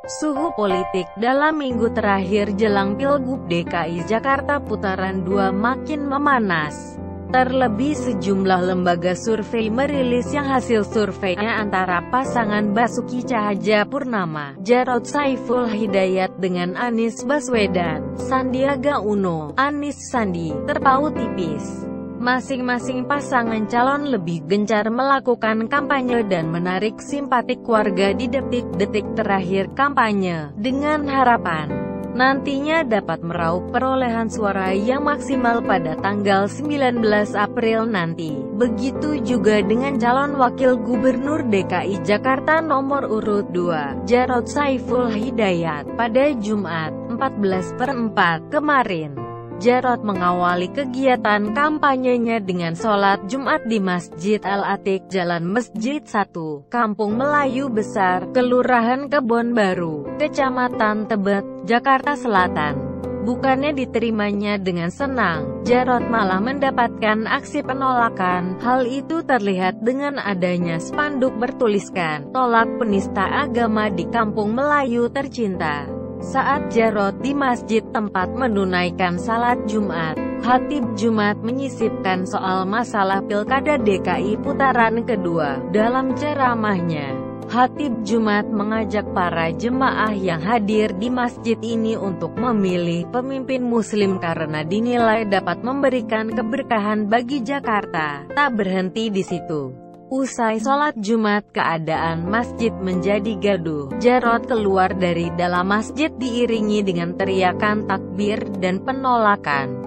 Suhu politik dalam minggu terakhir jelang Pilgub DKI Jakarta putaran 2 makin memanas. Terlebih sejumlah lembaga survei merilis yang hasil surveinya antara pasangan Basuki Cahayapurnama, Jarod Saiful Hidayat dengan Anies Baswedan, Sandiaga Uno, Anies Sandi, terpaut tipis. Masing-masing pasangan calon lebih gencar melakukan kampanye dan menarik simpatik warga di detik-detik terakhir kampanye, dengan harapan nantinya dapat meraup perolehan suara yang maksimal pada tanggal 19 April nanti. Begitu juga dengan calon wakil gubernur DKI Jakarta nomor urut 2, Jarod Saiful Hidayat, pada Jumat, 14/4 kemarin. Jarod mengawali kegiatan kampanyenya dengan sholat Jumat di Masjid Al-Atiq Jalan Masjid 1, Kampung Melayu Besar, Kelurahan Kebon Baru, Kecamatan Tebet, Jakarta Selatan. Bukannya diterimanya dengan senang, Jarod malah mendapatkan aksi penolakan. Hal itu terlihat dengan adanya spanduk bertuliskan, "Tolak penista agama di Kampung Melayu Tercinta." Saat Jarod di masjid tempat menunaikan salat Jumat, Khatib Jumat menyisipkan soal masalah Pilkada DKI putaran kedua. Dalam ceramahnya, Khatib Jumat mengajak para jemaah yang hadir di masjid ini untuk memilih pemimpin muslim karena dinilai dapat memberikan keberkahan bagi Jakarta. Tak berhenti di situ. Usai sholat Jumat, keadaan masjid menjadi gaduh. Jarod keluar dari dalam masjid diiringi dengan teriakan takbir dan penolakan.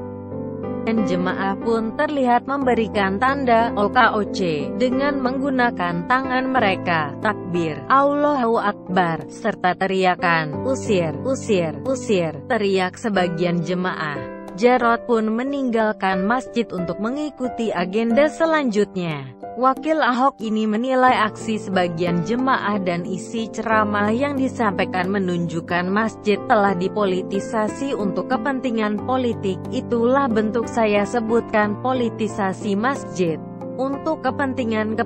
Dan jemaah pun terlihat memberikan tanda OKOC dengan menggunakan tangan mereka, takbir, Allahu Akbar, serta teriakan, "Usir, usir, usir," teriak sebagian jemaah. Jarod pun meninggalkan masjid untuk mengikuti agenda selanjutnya. Wakil Ahok ini menilai aksi sebagian jemaah dan isi ceramah yang disampaikan menunjukkan masjid telah dipolitisasi untuk kepentingan politik. Itulah bentuk saya sebutkan politisasi masjid. Untuk kepentingan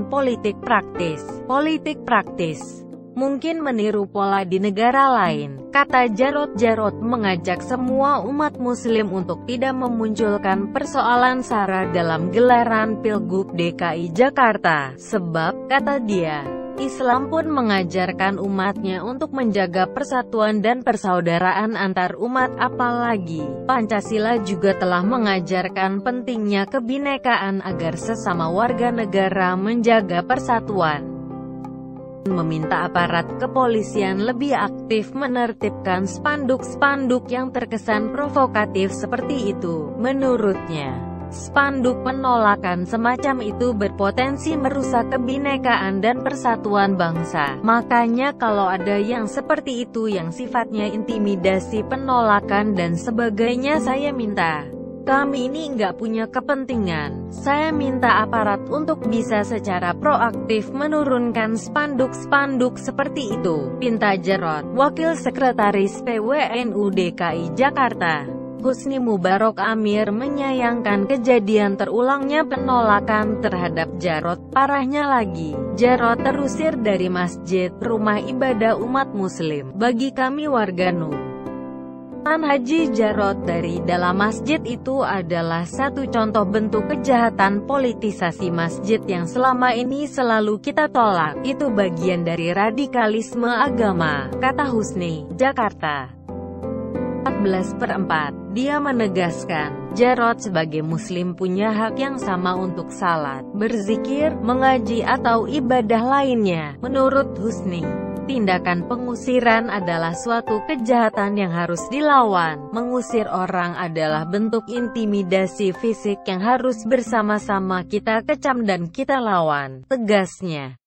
politik praktis. Politik praktis mungkin meniru pola di negara lain, kata Jarod. Jarod mengajak semua umat muslim untuk tidak memunculkan persoalan SARA dalam gelaran Pilgub DKI Jakarta, sebab, kata dia, Islam pun mengajarkan umatnya untuk menjaga persatuan dan persaudaraan antar umat, apalagi Pancasila juga telah mengajarkan pentingnya kebinekaan agar sesama warga negara menjaga persatuan. Meminta aparat kepolisian lebih aktif menertibkan spanduk-spanduk yang terkesan provokatif seperti itu. Menurutnya, spanduk penolakan semacam itu berpotensi merusak kebinekaan dan persatuan bangsa. Makanya kalau ada yang seperti itu yang sifatnya intimidasi, penolakan dan sebagainya, saya minta, kami ini nggak punya kepentingan. Saya minta aparat untuk bisa secara proaktif menurunkan spanduk-spanduk seperti itu, pinta Jarod. Wakil Sekretaris PWNU DKI Jakarta, Husni Mubarak Amir, menyayangkan kejadian terulangnya penolakan terhadap Jarod. Parahnya lagi, Jarod terusir dari masjid, rumah ibadah umat muslim. Bagi kami warga NU, Haji Jarod dari dalam masjid itu adalah satu contoh bentuk kejahatan politisasi masjid yang selama ini selalu kita tolak. Itu bagian dari radikalisme agama, kata Husni. Jakarta, 14/4. Dia menegaskan, Jarod sebagai muslim punya hak yang sama untuk salat, berzikir, mengaji atau ibadah lainnya. Menurut Husni, tindakan pengusiran adalah suatu kejahatan yang harus dilawan. Mengusir orang adalah bentuk intimidasi fisik yang harus bersama-sama kita kecam dan kita lawan, tegasnya.